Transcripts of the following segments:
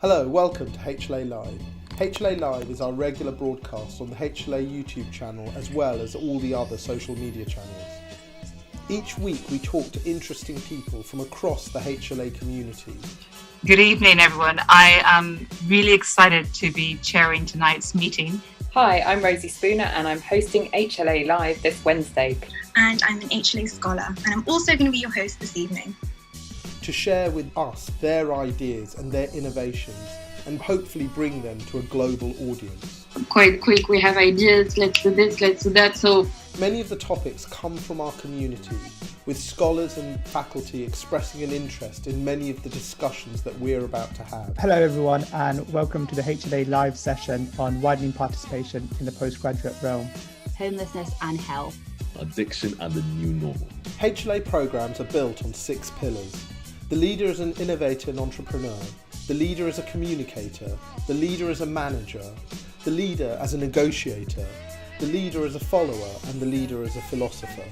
Hello, welcome to HLA Live. HLA Live is our regular broadcast on the HLA YouTube channel as well as all the other social media channels. Each week we talk to interesting people from across the HLA community. Good evening, everyone. I am really excited to be chairing tonight's meeting. Hi, I'm Rosie Spooner and I'm hosting HLA Live this Wednesday. And I'm an HLA Scholar and I'm also going to be your host this evening. To share with us their ideas and their innovations and hopefully bring them to a global audience. Quite quick, we have ideas, let's do this, let's do that. So many of the topics come from our community, with scholars and faculty expressing an interest in many of the discussions that we're about to have. Hello everyone and welcome to the HLA Live session on widening participation in the postgraduate realm. Homelessness and health. Addiction and the new normal. HLA programmes are built on 6 pillars. The leader is an innovator and entrepreneur. The leader is a communicator. The leader is a manager. The leader as a negotiator. The leader as a follower. And the leader as a philosopher.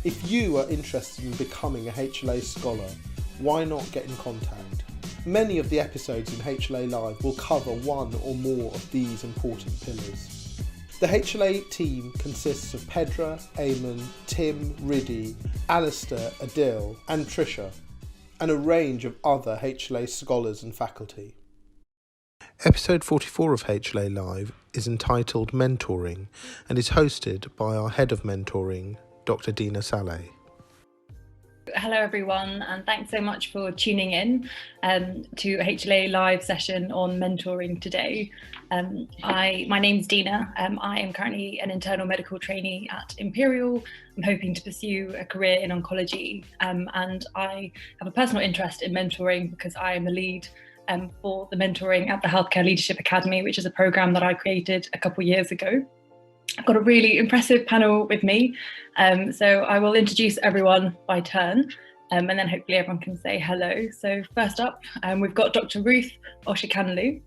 If you are interested in becoming a HLA scholar, why not get in contact? Many of the episodes in HLA Live will cover one or more of these important pillars. The HLA team consists of Pedra, Eamon, Tim, Riddy, Alistair, Adil and Trisha, and a range of other HLA scholars and faculty. Episode 44 of HLA Live is entitled Mentoring and is hosted by our Head of Mentoring, Dr. Dina Saleh. Hello everyone, and thanks so much for tuning in to HLA Live session on mentoring today. My name's Dina. I am currently an internal medical trainee at Imperial. I'm hoping to pursue a career in oncology, and I have a personal interest in mentoring because I am the lead for the mentoring at the Healthcare Leadership Academy, which is a programme that I created a couple of years ago. I've got a really impressive panel with me, so I will introduce everyone by turn, and then hopefully everyone can say hello. So first up, we've got Dr. Ruth Oshikanlu.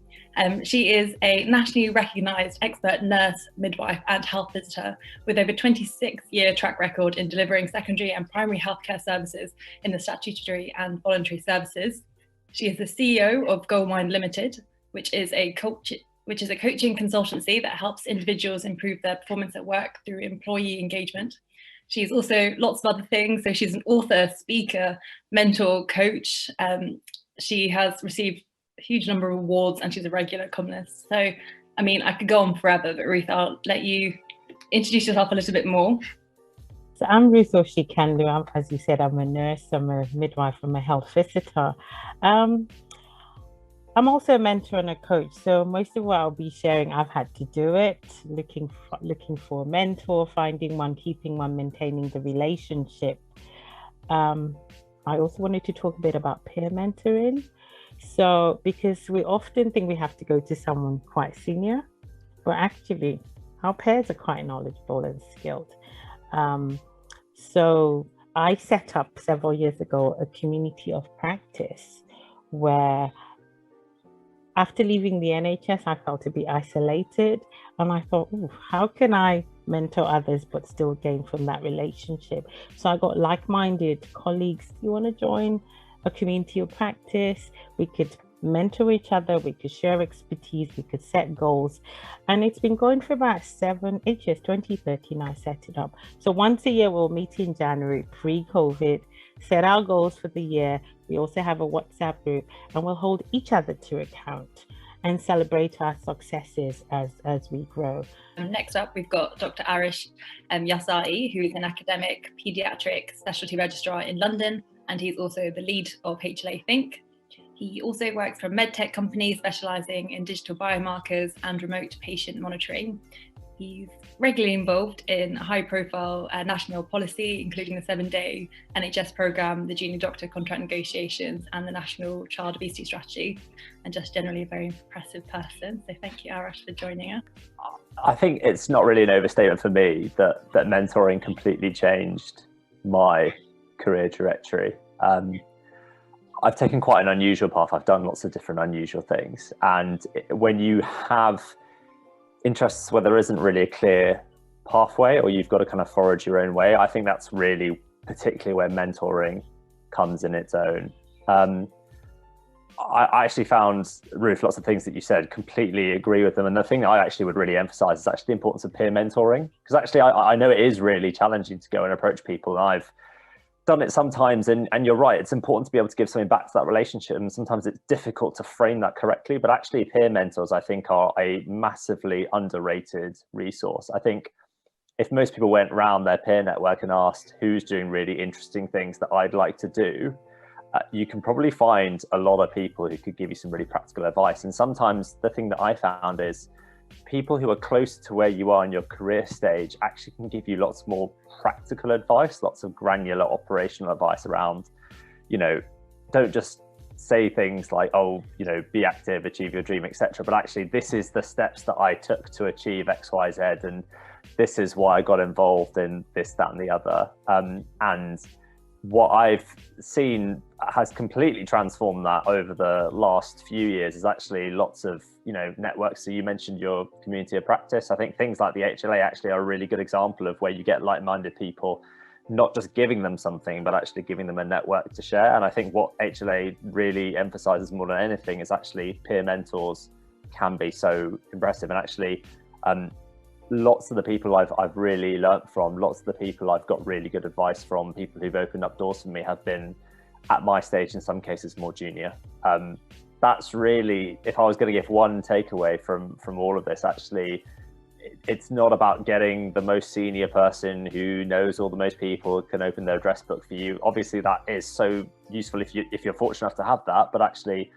She is a nationally recognised expert nurse, midwife and health visitor with over 26-year track record in delivering secondary and primary healthcare services in the statutory and voluntary services. She is the CEO of Goldmine Limited, which is a coaching consultancy that helps individuals improve their performance at work through employee engagement. She's also lots of other things. So she's an author, speaker, mentor, coach. She has received a huge number of awards and she's a regular columnist. So, I mean, I could go on forever, but Ruth, I'll let you introduce yourself a little bit more. So I'm Ruth Oshikanlu. As you said, I'm a nurse, I'm a midwife, I'm a health visitor. I'm also a mentor and a coach, so most of what I'll be sharing, I've had to do it, looking for a mentor, finding one, keeping one, maintaining the relationship. I also wanted to talk a bit about peer mentoring. So, because we often think we have to go to someone quite senior, but actually our peers are quite knowledgeable and skilled. So I set up several years ago a community of practice where after leaving the NHS, I felt a bit isolated and I thought, how can I mentor others but still gain from that relationship? So I got like-minded colleagues. Do you want to join a community of practice? We could mentor each other, we could share expertise, we could set goals. And it's been going for about 7-8 years, 2013 I set it up. So once a year we'll meet in January, pre-COVID, set our goals for the year. We also have a WhatsApp group and we'll hold each other to account and celebrate our successes as we grow. Next up, we've got Dr. Arrash Yassaee, who is an academic paediatric specialty registrar in London, and he's also the lead of HLA Think. He also works for a medtech company specialising in digital biomarkers and remote patient monitoring. He's regularly involved in high-profile national policy, including the 7-day NHS programme, the junior doctor contract negotiations, and the National Child Obesity Strategy, and just generally a very impressive person. So thank you, Arrash, for joining us. I think it's not really an overstatement for me that mentoring completely changed my career trajectory. I've taken quite an unusual path. I've done lots of different unusual things. And when you have interests where there isn't really a clear pathway or you've got to kind of forage your own way, I think that's really particularly where mentoring comes in its own. I actually found, Ruth, lots of things that you said, completely agree with them. And the thing that I actually would really emphasize is actually the importance of peer mentoring, because actually I know it is really challenging to go and approach people. And I've done it sometimes, and you're right, it's important to be able to give something back to that relationship, and sometimes it's difficult to frame that correctly, but actually peer mentors, I think, are a massively underrated resource. I think if most people went around their peer network and asked who's doing really interesting things that I'd like to do, you can probably find a lot of people who could give you some really practical advice. And sometimes the thing that I found is people who are close to where you are in your career stage actually can give you lots more practical advice, lots of granular operational advice around, you know, don't just say things like, oh, you know, be active, achieve your dream, etc. But actually, this is the steps that I took to achieve X, Y, Z, and this is why I got involved in this, that, and the other. And what I've seen has completely transformed that over the last few years is actually lots of, you know, networks. So you mentioned your community of practice. I think things like the HLA actually are a really good example of where you get like-minded people, not just giving them something, but actually giving them a network to share. And I think what HLA really emphasizes more than anything is actually peer mentors can be so impressive. And actually, lots of the people I've really learnt from, lots of the people I've got really good advice from, people who've opened up doors for me, have been at my stage, in some cases more junior. That's really, if I was going to give one takeaway from all of this, actually, it's not about getting the most senior person who knows all the most people, can open their address book for you. Obviously, that is so useful if you're fortunate enough to have that. But actually,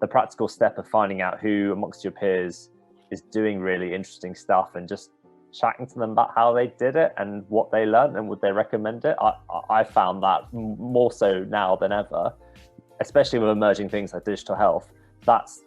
the practical step of finding out who amongst your peers is doing really interesting stuff and just chatting to them about how they did it and what they learned and would they recommend it. I found that more so now than ever, especially with emerging things like digital health. That's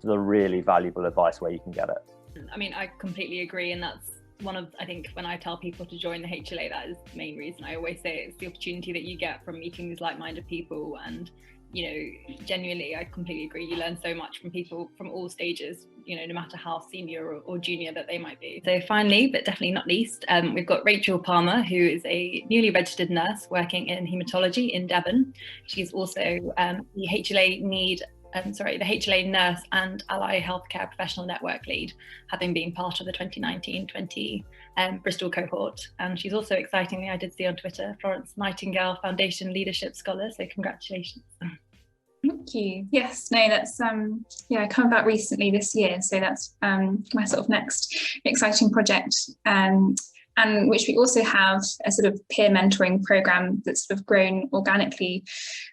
the really valuable advice where you can get it. I mean, I completely agree, and that's one of, I think, when I tell people to join the HLA, that is the main reason. I always say it's the opportunity that you get from meeting these like-minded people, and you know, genuinely, I completely agree. You learn so much from people from all stages, you know, no matter how senior or junior that they might be. So finally, but definitely not least, we've got Rachael Palmer, who is a newly registered nurse working in haematology in Devon. She's also the HLA Nurse and Ally Healthcare Professional Network Lead, having been part of the 2019-20 Bristol cohort. And she's also, excitingly, I did see on Twitter, Florence Nightingale Foundation Leadership Scholar, so congratulations. Thank you. Yes, no, that's I come back recently this year, so that's my sort of next exciting project, and which we also have a sort of peer mentoring program that's sort of grown organically,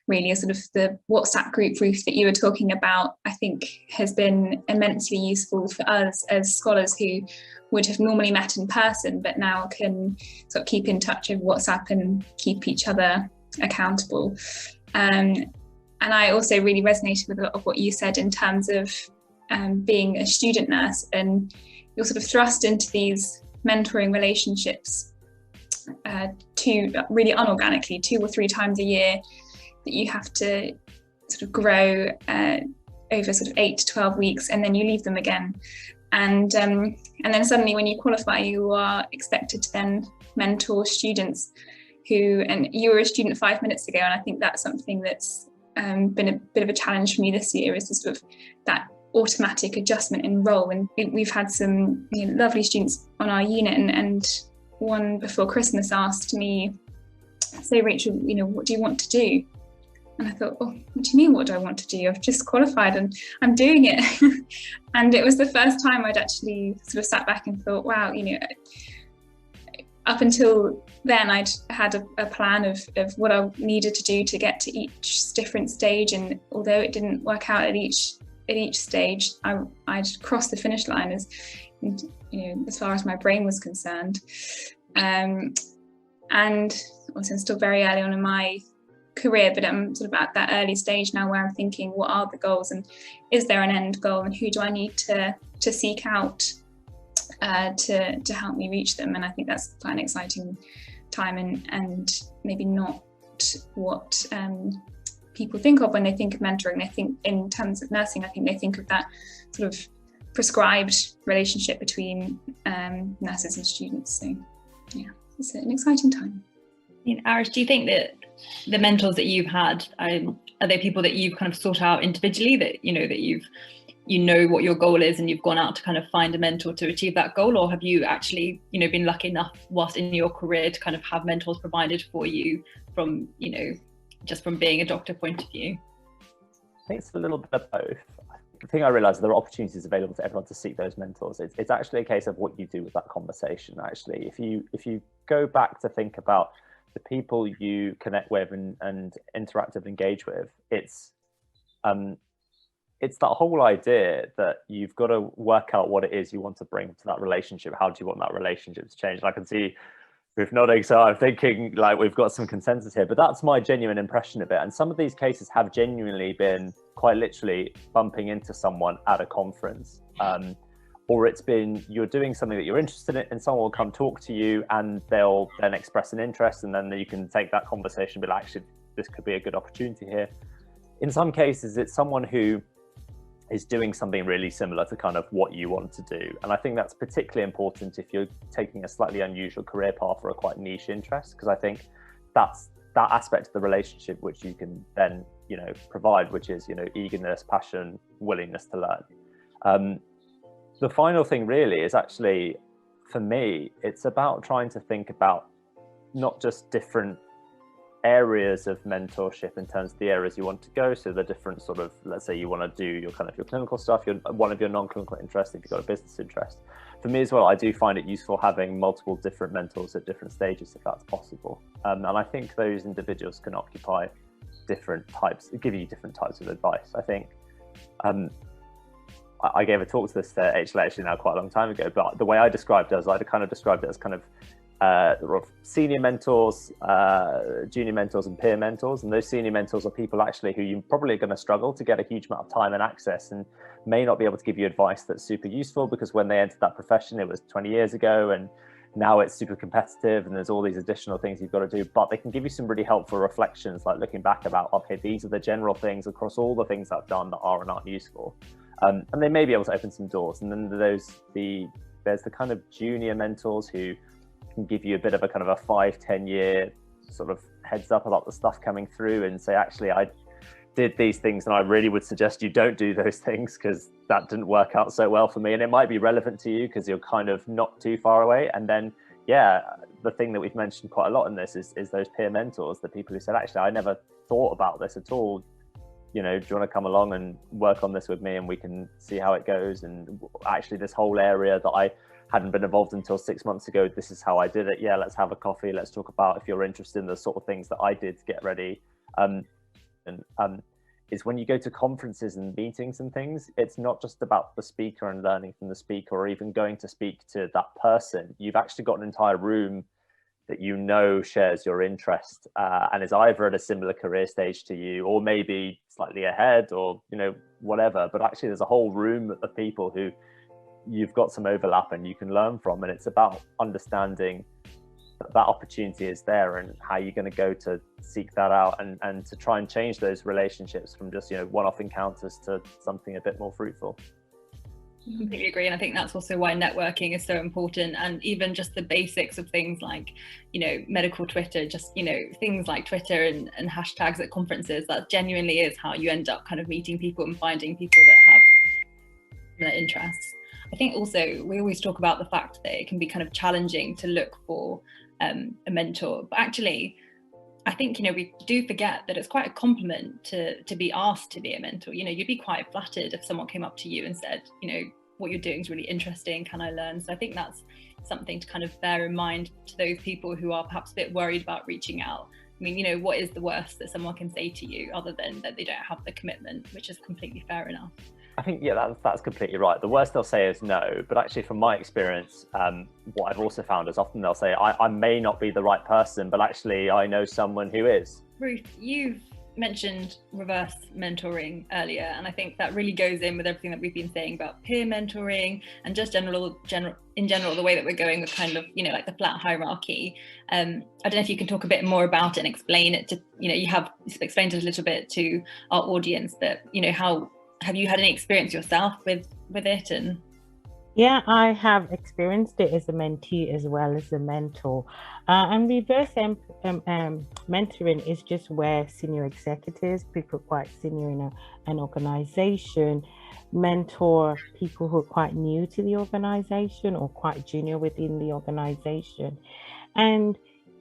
really. A sort of the WhatsApp group, Ruth, that you were talking about, I think has been immensely useful for us as scholars who would have normally met in person, but now can sort of keep in touch over WhatsApp and keep each other accountable. And I also really resonated with a lot of what you said in terms of being a student nurse, and you're sort of thrust into these mentoring relationships really unorganically, 2 or 3 times a year, that you have to sort of grow over sort of 8 to 12 weeks, and then you leave them again. And then suddenly when you qualify, you are expected to then mentor students and you were a student 5 minutes ago, and I think that's something that's been a bit of a challenge for me this year, is sort of that automatic adjustment in role. And we've had some lovely students on our unit, and one before Christmas asked me, "So Rachel, what do you want to do?" And I thought, "Oh, what do you mean, what do I want to do? I've just qualified and I'm doing it." And it was the first time I'd actually sort of sat back and thought, wow, up until then I'd had a plan of what I needed to do to get to each different stage, and although it didn't work out at each stage, I'd crossed the finish line as far as my brain was concerned. And also I'm still very early on in my career, but I'm sort of at that early stage now where I'm thinking, what are the goals, and is there an end goal, and who do I need to seek out to help me reach them? And I think that's quite an exciting time, and maybe not what people think of when they think of mentoring. They think in terms of nursing, I think they think of that sort of prescribed relationship between nurses and students. So yeah, it's an exciting time. Arrash, do you think that the mentors that you've had, are they people that you've kind of sought out individually, that you know what your goal is and you've gone out to kind of find a mentor to achieve that goal? Or have you actually, been lucky enough whilst in your career to kind of have mentors provided for you from, just from being a doctor point of view? I think it's a little bit of both. The thing I realised, there are opportunities available to everyone to seek those mentors. It's actually a case of what you do with that conversation. Actually, if you go back to think about the people you connect with and interact and engage with, it's that whole idea that you've got to work out what it is you want to bring to that relationship. How do you want that relationship to change? And I can see Ruth nodding, so I'm thinking like we've got some consensus here, but that's my genuine impression of it. And some of these cases have genuinely been quite literally bumping into someone at a conference, or it's been you're doing something that you're interested in and someone will come talk to you and they'll then express an interest, and then you can take that conversation and be like, actually, this could be a good opportunity here. In some cases, it's someone who is doing something really similar to kind of what you want to do. And I think that's particularly important if you're taking a slightly unusual career path or a quite niche interest, because I think that's that aspect of the relationship which you can then, provide, which is, eagerness, passion, willingness to learn. The final thing really is actually, for me, it's about trying to think about not just different areas of mentorship in terms of the areas you want to go. So the different sort of, let's say you want to do your clinical stuff, one of your non-clinical interests, if you've got a business interest. For me as well, I do find it useful having multiple different mentors at different stages if that's possible. And I think those individuals can occupy different types, give you different types of advice. I think I gave a talk to this HLA actually now quite a long time ago, but the way I described it, I kind of described it as kind of senior mentors, junior mentors and peer mentors. And those senior mentors are people actually who you're probably going to struggle to get a huge amount of time and access, and may not be able to give you advice that's super useful, because when they entered that profession it was 20 years ago and now it's super competitive and there's all these additional things you've got to do. But they can give you some really helpful reflections, like looking back about, okay, these are the general things across all the things I've done that are and aren't useful, and they may be able to open some doors. And then there's the kind of junior mentors who can give you a bit of a kind of a 5-10 year sort of heads up about the stuff coming through and say, actually, I did these things and I really would suggest you don't do those things because that didn't work out so well for me. And it might be relevant to you because you're kind of not too far away. And then, yeah, the thing that we've mentioned quite a lot in this is those peer mentors, the people who said, actually, I never thought about this at all. Do you want to come along and work on this with me and we can see how it goes? And actually this whole area that I hadn't been involved until 6 months ago, this is how I did it. Yeah, let's have a coffee. Let's talk about if you're interested in the sort of things that I did to get ready. Is when you go to conferences and meetings and things, it's not just about the speaker and learning from the speaker or even going to speak to that person. You've actually got an entire room that shares your interest and is either at a similar career stage to you or maybe slightly ahead or, whatever. But actually there's a whole room of people who you've got some overlap and you can learn from, and it's about understanding that opportunity is there and how you're going to go to seek that out and to try and change those relationships from just one-off encounters to something a bit more fruitful. I completely agree, and I think that's also why networking is so important. And even just the basics of things like medical Twitter, just things like Twitter and hashtags at conferences, that genuinely is how you end up kind of meeting people and finding people that have similar interests. I think also we always talk about the fact that it can be kind of challenging to look for a mentor, but actually I think we do forget that it's quite a compliment to be asked to be a mentor. You'd be quite flattered if someone came up to you and said, what you're doing is really interesting, can I learn? So I think that's something to kind of bear in mind to those people who are perhaps a bit worried about reaching out. I mean, what is the worst that someone can say to you other than that they don't have the commitment, which is completely fair enough. I think, yeah, that's completely right. The worst they'll say is no, but actually from my experience, what I've also found is often they'll say, I may not be the right person, but actually I know someone who is. Ruth, you've mentioned reverse mentoring earlier, and I think that really goes in with everything that we've been saying about peer mentoring and just in general, the way that we're going with kind of, like the flat hierarchy. I don't know if you can talk a bit more about it and explain it to, you have explained it a little bit to our audience that, how have you had any experience yourself with it? And Yeah, I have experienced it as a mentee as well as a mentor. And reverse mentoring is just where senior executives, people quite senior in an organization, mentor people who are quite new to the organization or quite junior within the organization. And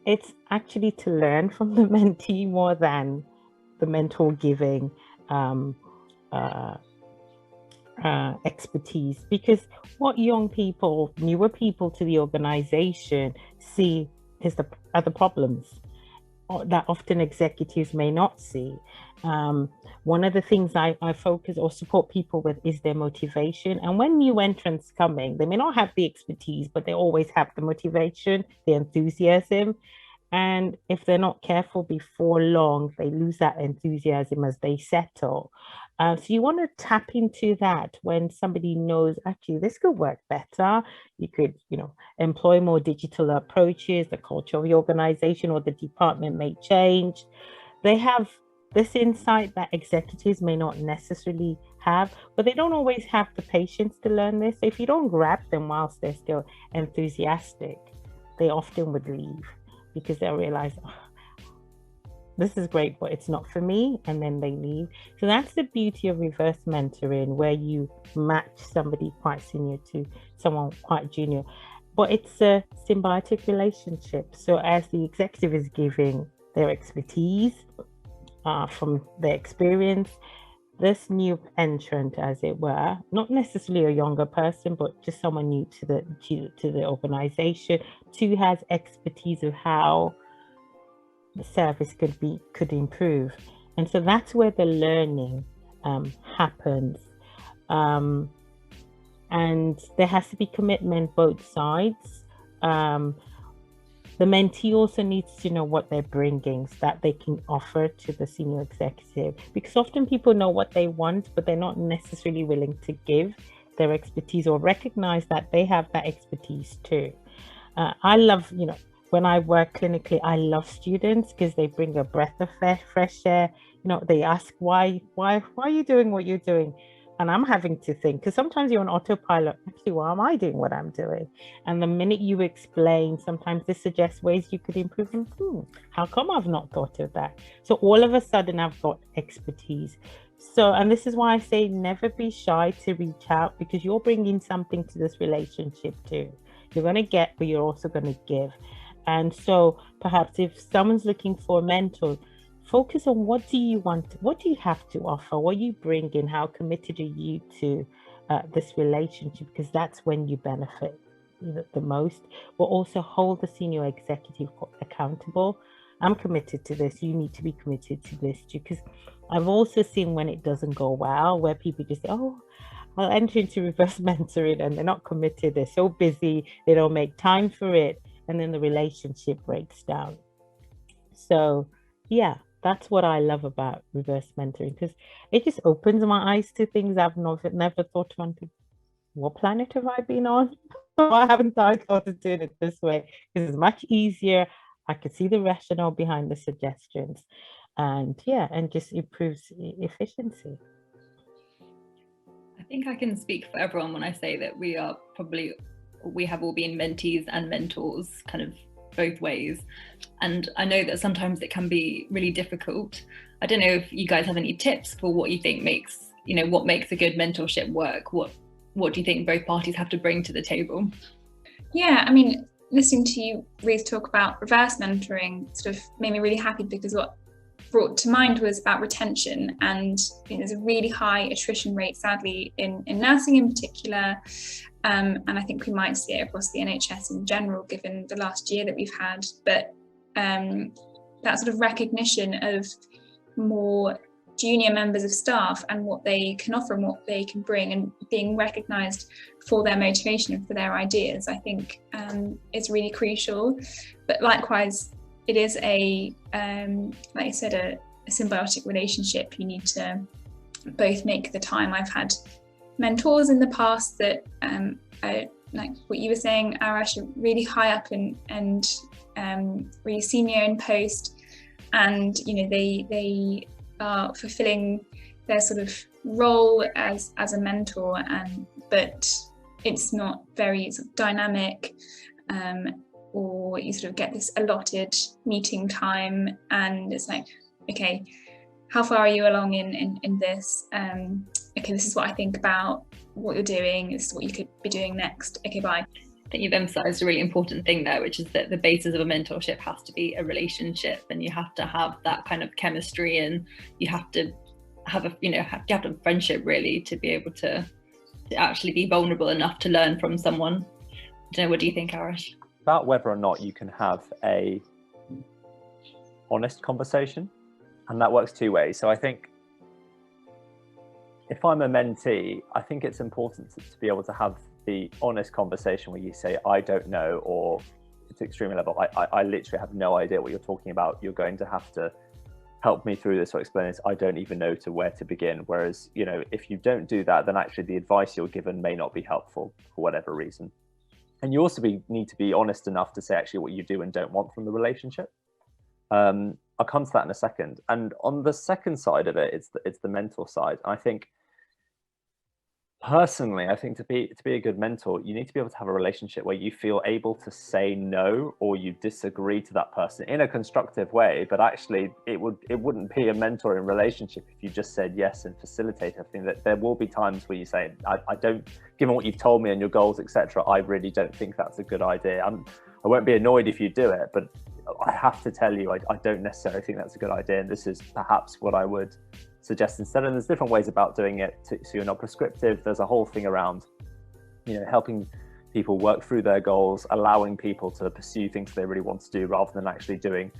it's actually to learn from the mentee more than the mentor giving expertise, because what young people, newer people to the organization see is are the problems that often executives may not see. One of the things I focus or support people with is their motivation. And when new entrants coming, they may not have the expertise, but they always have the motivation, the enthusiasm. And if they're not careful, before long, they lose that enthusiasm as they settle. So you want to tap into that when somebody knows, actually, this could work better. You could, employ more digital approaches, the culture of the organization or the department may change. They have this insight that executives may not necessarily have, but they don't always have the patience to learn this. So if you don't grab them whilst they're still enthusiastic, they often would leave because they'll realize, this is great, but it's not for me, and then they leave. So that's the beauty of reverse mentoring, where you match somebody quite senior to someone quite junior, but it's a symbiotic relationship. So as the executive is giving their expertise from their experience, this new entrant, as it were, not necessarily a younger person, but just someone new to the organization, too has expertise of how the service could improve. And so that's where the learning happens. And there has to be commitment both sides. The mentee also needs to know what they're bringing, so that they can offer to the senior executive, because often people know what they want, but they're not necessarily willing to give their expertise or recognize that they have that expertise too. I love, when I work clinically, I love students because they bring a breath of fresh air. They ask, why are you doing what you're doing? And I'm having to think, because sometimes you're on autopilot. Actually, why am I doing what I'm doing? And the minute you explain, sometimes this suggests ways you could improve. How come I've not thought of that? So all of a sudden, I've got expertise. So, and this is why I say never be shy to reach out, because you're bringing something to this relationship too. You're going to get, but you're also going to give. And so perhaps if someone's looking for a mentor, focus on what do you want, what do you have to offer, what you bring in, how committed are you to this relationship, because that's when you benefit the most. But also hold the senior executive accountable. I'm committed to this, you need to be committed to this too, because I've also seen when it doesn't go well, where people just say, oh, I'll enter into reverse mentoring, and they're not committed, they're so busy, they don't make time for it, and then the relationship breaks down. So yeah, that's what I love about reverse mentoring, because it just opens my eyes to things I've never thought of. What planet have I been on? Why haven't I thought of doing it this way? Because it's much easier. I could see the rationale behind the suggestions, and just improves efficiency. I think I can speak for everyone when I say that we have all been mentees and mentors, kind of both ways. And I know that sometimes it can be really difficult. I don't know if you guys have any tips for what you think makes a good mentorship work. What do you think both parties have to bring to the table? Yeah, I mean, listening to you, Ruth, talk about reverse mentoring sort of made me really happy, because what brought to mind was about retention. And there's a really high attrition rate, sadly, in nursing in particular. And I think we might see it across the NHS in general, given the last year that we've had. But that sort of recognition of more junior members of staff and what they can offer and what they can bring, and being recognised for their motivation and for their ideas, I think is really crucial. But likewise, it is like you said, a symbiotic relationship. You need to both make the time. I've had mentors in the past that like what you were saying, Arrash, are really high up and really senior in post, and they are fulfilling their sort of role as a mentor, but it's not very sort of dynamic, or you sort of get this allotted meeting time, and it's like, okay, how far are you along in this? Okay, this is what I think about what you're doing. This is what you could be doing next. Okay, bye. I think you've emphasised a really important thing there, which is that the basis of a mentorship has to be a relationship, and you have to have that kind of chemistry, and you have to have a, you have to have friendship really to be able to actually be vulnerable enough to learn from someone. I don't know, what do you think, Arrash? About whether or not you can have a honest conversation, and that works two ways. So I think if I'm a mentee, I think it's important to be able to have the honest conversation where you say, I don't know, or it's extremely level, I literally have no idea what you're talking about. You're going to have to help me through this or explain this. I don't even know where to begin. Whereas, if you don't do that, then actually the advice you're given may not be helpful for whatever reason. And you also need to be honest enough to say actually what you do and don't want from the relationship. I'll come to that in a second. And on the second side of it, it's the mentor side. I think personally, I think to be a good mentor, you need to be able to have a relationship where you feel able to say no, or you disagree to that person in a constructive way. But actually, it wouldn't be a mentoring relationship if you just said yes and facilitate everything. That there will be times where you say, I don't, given what you've told me and your goals, etc., I really don't think that's a good idea. I won't be annoyed if you do it, but I have to tell you, I don't necessarily think that's a good idea, and this is perhaps what I would suggest instead. And there's different ways about doing it, so you're not prescriptive. There's a whole thing around, helping people work through their goals, allowing people to pursue things they really want to do, rather than actually doing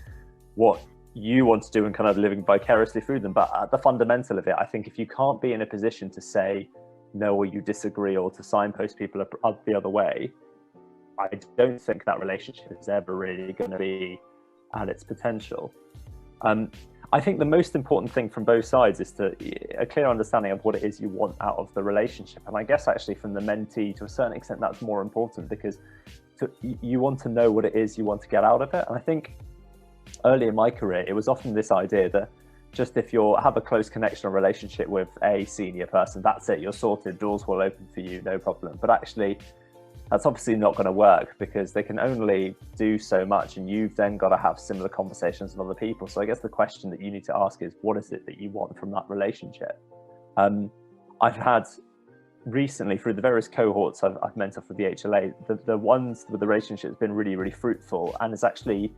what you want to do and kind of living vicariously through them. But at the fundamental of it, I think if you can't be in a position to say no, or you disagree, or to signpost people the other way, I don't think that relationship is ever really going to be at its potential. I think the most important thing from both sides is a clear understanding of what it is you want out of the relationship. And I guess actually from the mentee, to a certain extent, that's more important, because you want to know what it is you want to get out of it. And I think early in my career, it was often this idea that just if you have a close connection or relationship with a senior person, that's it, you're sorted, doors will open for you, no problem. But actually, that's obviously not going to work, because they can only do so much, and you've then got to have similar conversations with other people. So I guess the question that you need to ask is, what is it that you want from that relationship? I've had recently, through the various cohorts I've mentored for the HLA, the ones with the relationship has been really, really fruitful, and it's actually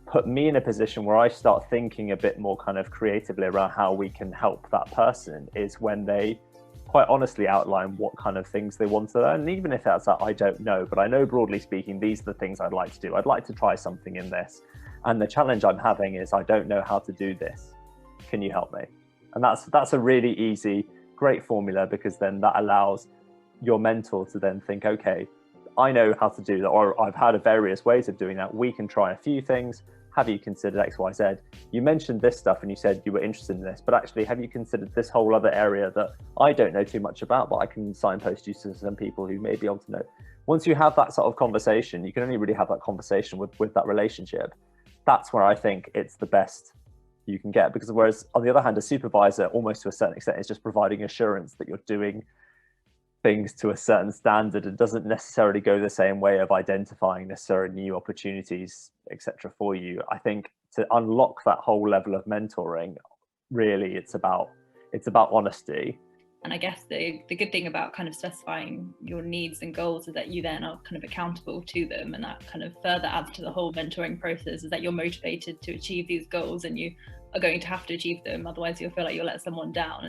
put me in a position where I start thinking a bit more kind of creatively around how we can help that person, is when they quite honestly outline what kind of things they want to learn. And even if that's I don't know, but I know broadly speaking, these are the things I'd like to do. I'd like to try something in this. And the challenge I'm having is I don't know how to do this. Can you help me? And that's a really easy, great formula, because then that allows your mentor to then think, okay, I know how to do that, or I've had various ways of doing that. We can try a few things. Have you considered X, Y, Z? You mentioned this stuff and you said you were interested in this, but actually, have you considered this whole other area that I don't know too much about, but I can signpost you to some people who may be able to know? Once you have that sort of conversation, you can only really have that conversation with that relationship. That's where I think it's the best you can get, because whereas on the other hand, a supervisor, almost to a certain extent, is just providing assurance that you're doing things to a certain standard, and doesn't necessarily go the same way of identifying necessarily new opportunities, etc. for you. I think to unlock that whole level of mentoring, really it's about honesty. And I guess the good thing about kind of specifying your needs and goals is that you then are kind of accountable to them, and that kind of further adds to the whole mentoring process, is that you're motivated to achieve these goals, and you are going to have to achieve them, otherwise you'll feel like you'll let someone down.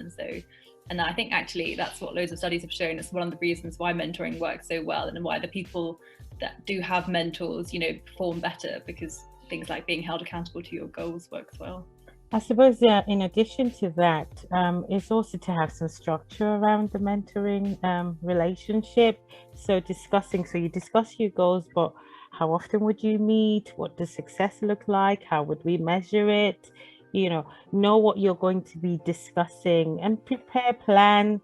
And I think actually that's what loads of studies have shown. It's one of the reasons why mentoring works so well, and why the people that do have mentors, perform better, because things like being held accountable to your goals works well. I suppose, in addition to that, is also to have some structure around the mentoring relationship. So you discuss your goals, but how often would you meet? What does success look like? How would we measure it? Know what you're going to be discussing, and prepare, plan,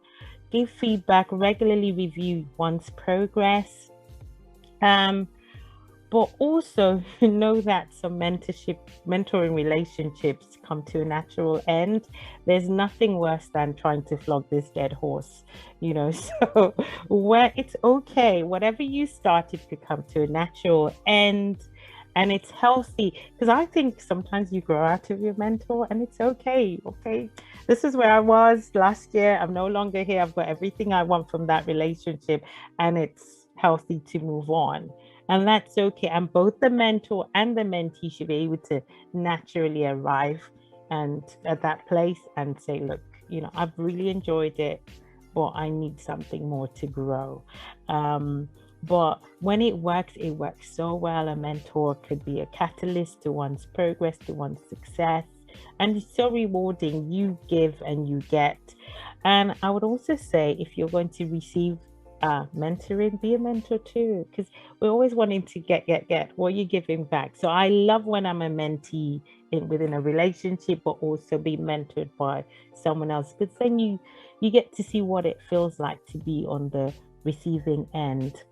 give feedback, regularly review one's progress. but also know that some mentoring relationships come to a natural end. There's nothing worse than trying to flog this dead horse, so where it's okay, whatever you started could come to a natural end. And it's healthy, because I think sometimes you grow out of your mentor, and it's okay. This is where I was last year. I'm no longer here. I've got everything I want from that relationship, and it's healthy to move on. And that's okay. And both the mentor and the mentee should be able to naturally arrive and at that place and say, look, I've really enjoyed it, but I need something more to grow. But when it works so well. A mentor could be a catalyst to one's progress, to one's success. And it's so rewarding. You give and you get. And I would also say, if you're going to receive mentoring, be a mentor too, because we're always wanting to get what you're giving back. So I love when I'm a mentee within a relationship, but also be mentored by someone else, because then you get to see what it feels like to be on the receiving end.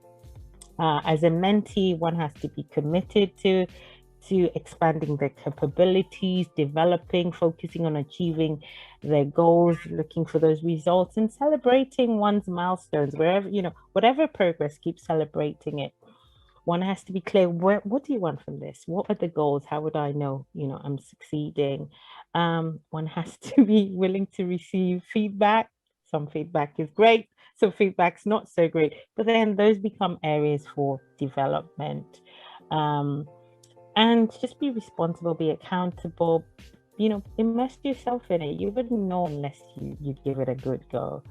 As a mentee, one has to be committed to expanding their capabilities, developing, focusing on achieving their goals, looking for those results, and celebrating one's milestones wherever, whatever progress, keep celebrating it. One has to be clear, what do you want from this? What are the goals? How would I know, I'm succeeding? One has to be willing to receive feedback. Some feedback is great, some feedback's not so great, but then those become areas for development. And just be responsible, be accountable, immerse yourself in it. You wouldn't know unless you give it a good go.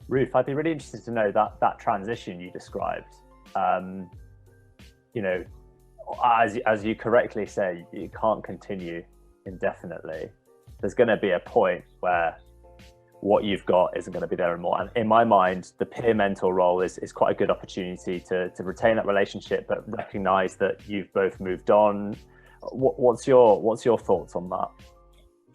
Ruth, I'd be really interested to know that transition you described. As you correctly say, you can't continue indefinitely. There's going to be a point where what you've got isn't going to be there anymore. And in my mind, the peer mentor role is quite a good opportunity to retain that relationship, but recognize that you've both moved on. What's your thoughts on that?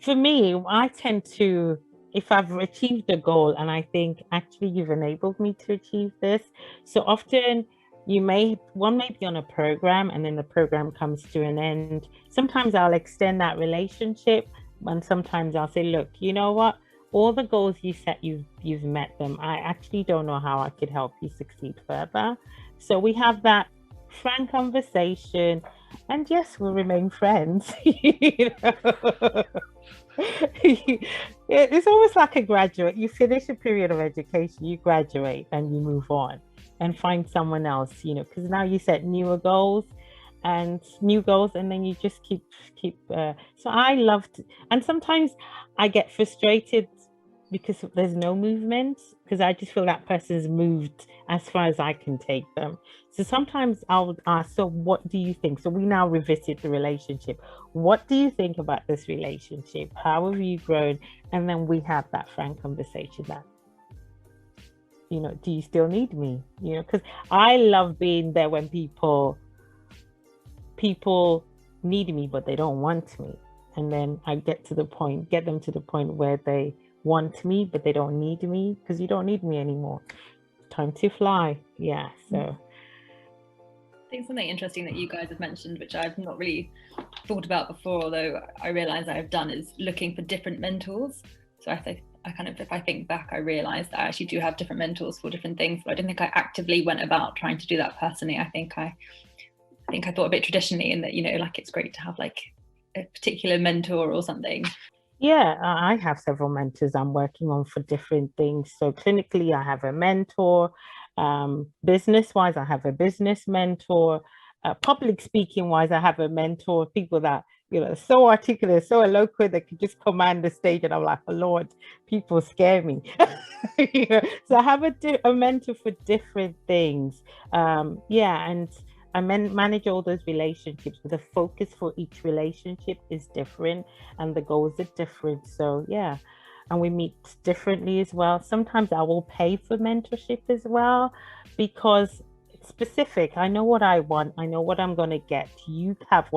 For me, I tend to, if I've achieved a goal and I think actually you've enabled me to achieve this. So often one may be on a program and then the program comes to an end. Sometimes I'll extend that relationship, and sometimes I'll say, look, you know what? All the goals you set, you've met them. I actually don't know how I could help you succeed further. So we have that frank conversation, and yes, we'll remain friends. It's almost like a graduate. You finish a period of education, you graduate, and you move on and find someone else, because now you set new goals, and then you just keep so I love to, and sometimes I get frustrated because there's no movement, because I just feel that person's moved as far as I can take them. So sometimes I'll ask, so what do you think? So we now revisit the relationship. What do you think about this relationship? How have you grown? And then we have that frank conversation that, do you still need me? Because I love being there when people need me, but they don't want me. And then I get them to the point where they want me, but they don't need me, because you don't need me anymore. Time to fly. Yeah. So I think something interesting that you guys have mentioned, which I've not really thought about before, although I realize I've done, is looking for different mentors. So I think if I think back, I realized that I actually do have different mentors for different things, but I don't think I actively went about trying to do that personally. I think I thought a bit traditionally in that, like it's great to have like a particular mentor or something. Yeah, I have several mentors I'm working on for different things. So clinically, I have a mentor. Business-wise, I have a business mentor. Public speaking-wise, I have a mentor. People that, so articulate, so eloquent, that could just command the stage. And I'm like, oh, Lord, people scare me. So I have a mentor for different things. And I manage all those relationships, but the focus for each relationship is different and the goals are different. So yeah, and we meet differently as well. Sometimes I will pay for mentorship as well, because it's specific. I know what I want. I know what I'm going to get. You have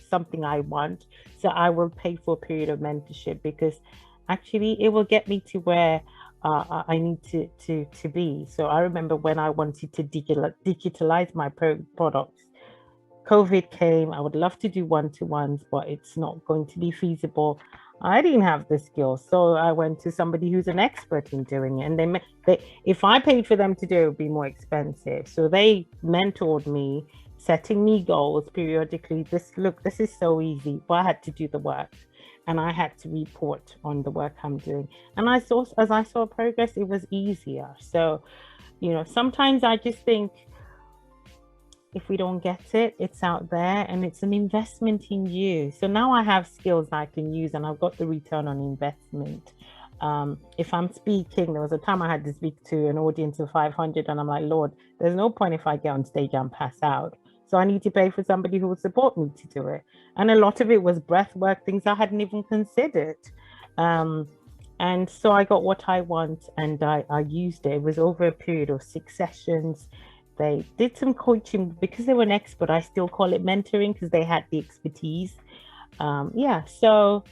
something I want. So I will pay for a period of mentorship, because actually it will get me to where I need to be. So I remember when I wanted to digitalize my products, COVID came. I would love to do one-to-ones, but it's not going to be feasible. I didn't have the skills, so I went to somebody who's an expert in doing it. And if I paid for them to do it, it would be more expensive. So they mentored me, setting me goals periodically. This is so easy, but I had to do the work, and I had to report on the work I'm doing. And as I saw progress, it was easier. So, sometimes I just think, if we don't get it, it's out there, and it's an investment in you. So now I have skills I can use, and I've got the return on investment. If I'm speaking, there was a time I had to speak to an audience of 500, and I'm like, Lord, there's no point if I get on stage and pass out. So I need to pay for somebody who would support me to do it. And a lot of it was breath work, things I hadn't even considered. And so I got what I want, and I used it. It was over a period of 6 sessions. They did some coaching. Because they were an expert, I still call it mentoring, because they had the expertise. So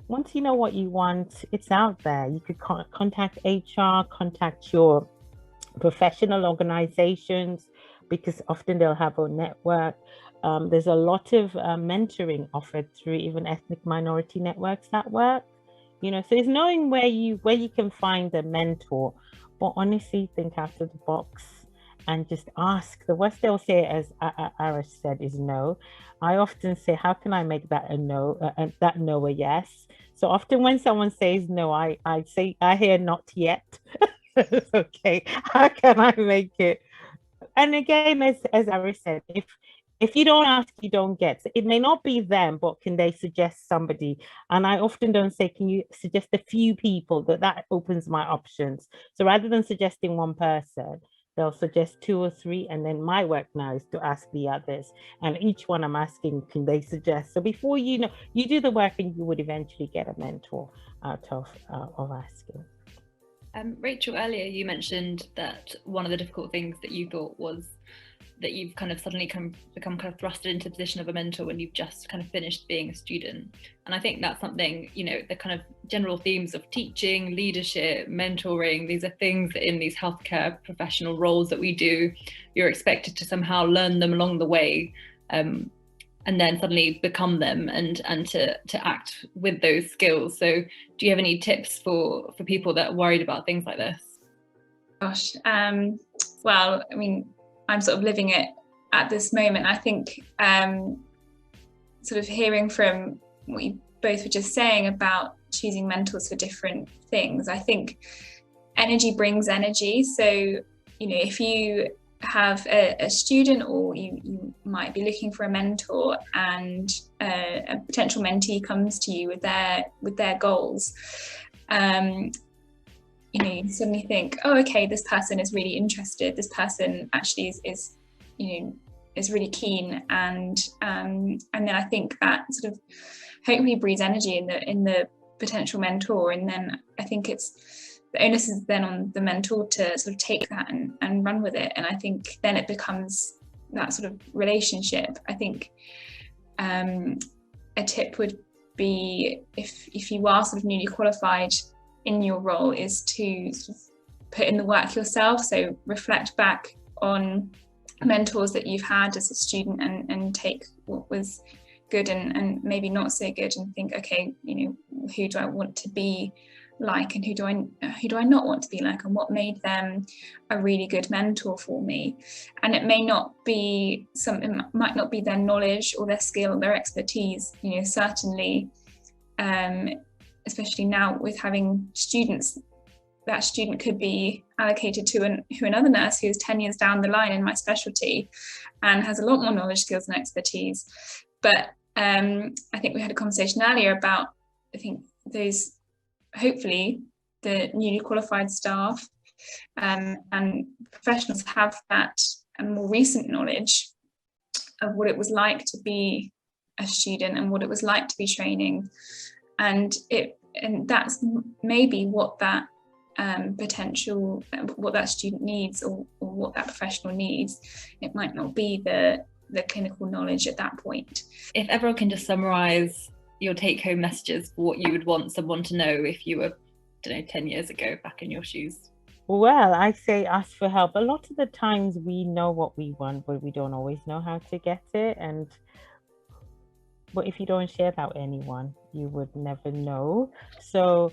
once you know what you want, it's out there. You could contact HR, contact your professional organizations, because often they'll have a network. There's a lot of mentoring offered through even ethnic minority networks that work. So it's knowing where you can find a mentor, but honestly think out of the box and just ask. The worst they'll say, as Arrash said, is no. I often say, how can I make that a no, that no a yes? So often when someone says no, I say, I hear not yet. Okay, how can I make it? And again, as Arya said, if you don't ask, you don't get. So it may not be them, but can they suggest somebody? And I often don't say, can you suggest a few people? That opens my options. So rather than suggesting one person, they'll suggest 2 or 3, and then my work now is to ask the others. And each one I'm asking, can they suggest? So before you do the work, and you would eventually get a mentor out of asking. Rachel, earlier you mentioned that one of the difficult things that you thought was that you've kind of suddenly become kind of thrusted into the position of a mentor when you've just kind of finished being a student. And I think that's something, the kind of general themes of teaching, leadership, mentoring, these are things that in these healthcare professional roles that we do, you're expected to somehow learn them along the way, and then suddenly become them and to act with those skills. So do you have any tips for people that are worried about things like this? Gosh, well, I mean, I'm sort of living it at this moment. I think sort of hearing from what you both were just saying about choosing mentors for different things, I think energy brings energy. So, if you have a student, or you might be looking for a mentor, and a potential mentee comes to you with their goals, you suddenly think, oh, okay, this person is really interested. This person actually is really keen, and then I think that sort of hopefully breathes energy in the potential mentor, and then I think the onus is then on the mentor to sort of take that and run with it. And I think then it becomes that sort of relationship. I think a tip would be, if you are sort of newly qualified in your role, is to sort of put in the work yourself. So reflect back on mentors that you've had as a student, and take what was good and maybe not so good, and think, okay, who do I want to be like, and who do I not want to be like, and what made them a really good mentor for me. And it may not be something, might not be their knowledge or their skill or their expertise, certainly especially now with having students, that student could be allocated to another nurse who is 10 years down the line in my specialty and has a lot more knowledge, skills and expertise. But I think we had a conversation earlier about, I think those, hopefully the newly qualified staff and professionals have that more recent knowledge of what it was like to be a student and what it was like to be training. And that's maybe what that what that student needs, or what that professional needs. It might not be the clinical knowledge at that point. If everyone can just summarize your take-home messages for what you would want someone to know if you were, 10 years ago back in your shoes. Well, I say ask for help. A lot of the times we know what we want, but we don't always know how to get it. But if you don't share that with anyone, you would never know. So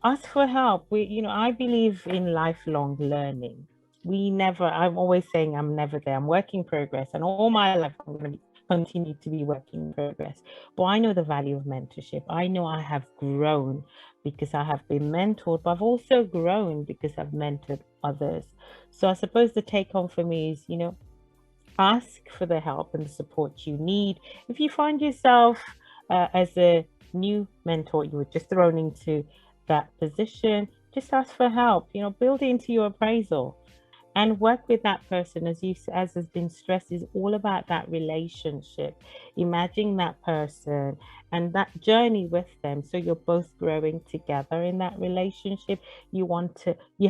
ask for help. I believe in lifelong learning. I'm always saying I'm never there. I'm work in progress, and all my life I'm going to continue to be work in progress. But I know the value of mentorship. I know I have grown because I have been mentored, but I've also grown because I've mentored others. So I suppose the take home for me is, ask for the help and the support you need. If you find yourself as a new mentor, you were just thrown into that position, just ask for help. Build it into your appraisal and work with that person. As has been stressed, is all about that relationship. Imagine that person and that journey with them, so you're both growing together in that relationship. You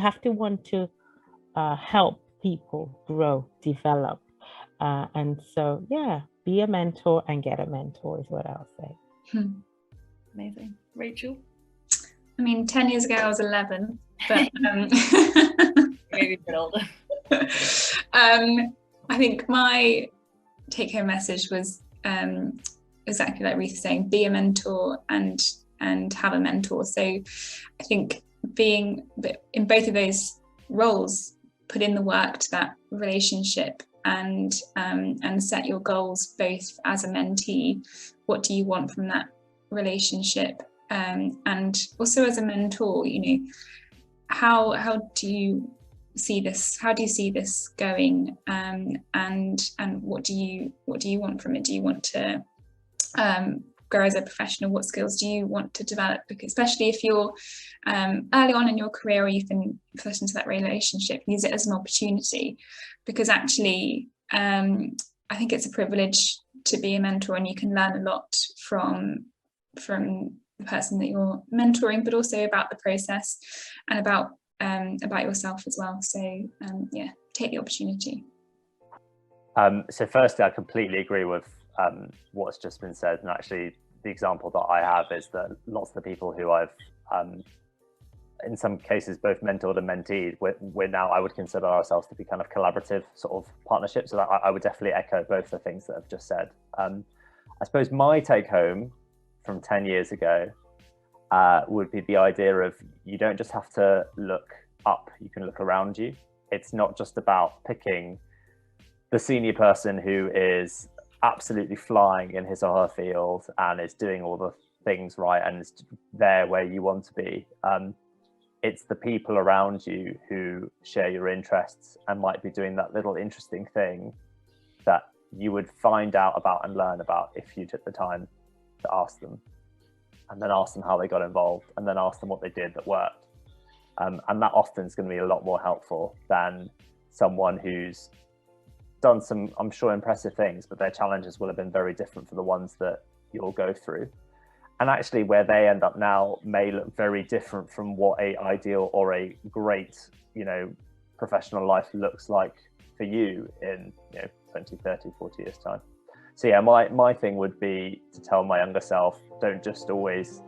have to want to help people grow, develop. And so, be a mentor and get a mentor is what I'll say. Amazing. Rachel? I mean, 10 years ago I was 11, but maybe a bit older. I think my take-home message was exactly like Ruth was saying, be a mentor and have a mentor. So I think being in both of those roles, put in the work to that relationship and set your goals both as a mentee. What do you want from that relationship? And also as a mentor, how do you see this? How do you see this going? And what do you want from it? Do you want to grow as a professional? What skills do you want to develop? Because especially if you're early on in your career or you've been pushed into that relationship, use it as an opportunity. Because actually, I think it's a privilege to be a mentor, and you can learn a lot from the person that you're mentoring, but also about the process and about yourself as well. So take the opportunity. So firstly, I completely agree with what's just been said, and actually the example that I have is that lots of the people who I've in some cases both mentored and menteed, we're now, I would consider ourselves to be kind of collaborative sort of partnerships. So that I would definitely echo both the things that I've just said. I suppose my take home from 10 years ago would be the idea of, you don't just have to look up, you can look around you. It's not just about picking the senior person who is absolutely flying in his or her field and is doing all the things right and is there where you want to be. It's the people around you who share your interests and might be doing that little interesting thing that you would find out about and learn about if you took the time to ask them, and then ask them how they got involved, and then ask them what they did that worked. And that often is going to be a lot more helpful than someone who's done some, I'm sure, impressive things, but their challenges will have been very different for the ones that you'll go through. And actually where they end up now may look very different from what a ideal or a great, professional life looks like for you in 20, 30, 40 years time. So yeah, my thing would be to tell my younger self, don't just always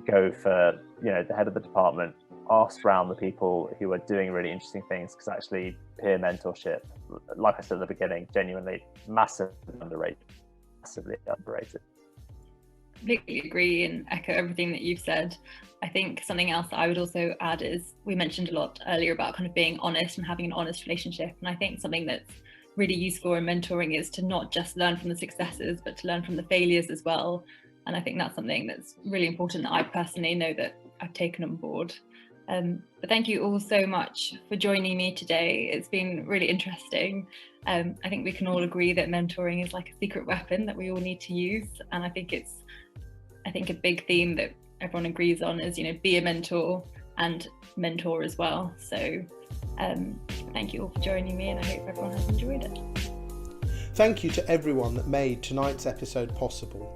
go for, the head of the department. Ask around the people who are doing really interesting things, because actually peer mentorship, like I said at the beginning, genuinely massively underrated. Completely agree and echo everything that you've said. I think something else that I would also add is, we mentioned a lot earlier about kind of being honest and having an honest relationship. And I think something that's really useful in mentoring is to not just learn from the successes, but to learn from the failures as well. And I think that's something that's really important that I personally know that I've taken on board. But thank you all so much for joining me today. It's been really interesting. I think we can all agree that mentoring is like a secret weapon that we all need to use. And I think a big theme that everyone agrees on is, be a mentor and mentor as well. So thank you all for joining me, and I hope everyone has enjoyed it. Thank you to everyone that made tonight's episode possible.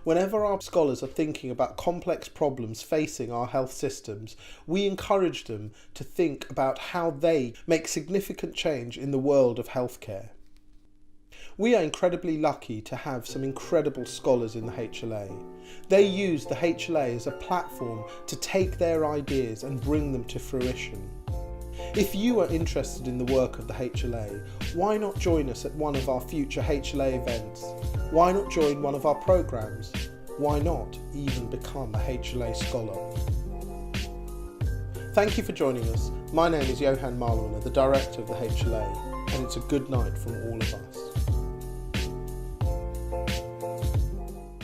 Whenever our scholars are thinking about complex problems facing our health systems, we encourage them to think about how they make significant change in the world of healthcare. We are incredibly lucky to have some incredible scholars in the HLA. They use the HLA as a platform to take their ideas and bring them to fruition. If you are interested in the work of the HLA, why not join us at one of our future HLA events? Why not join one of our programmes? Why not even become a HLA Scholar? Thank you for joining us. My name is Johan Marlwana, the Director of the HLA, and it's a good night from all of us.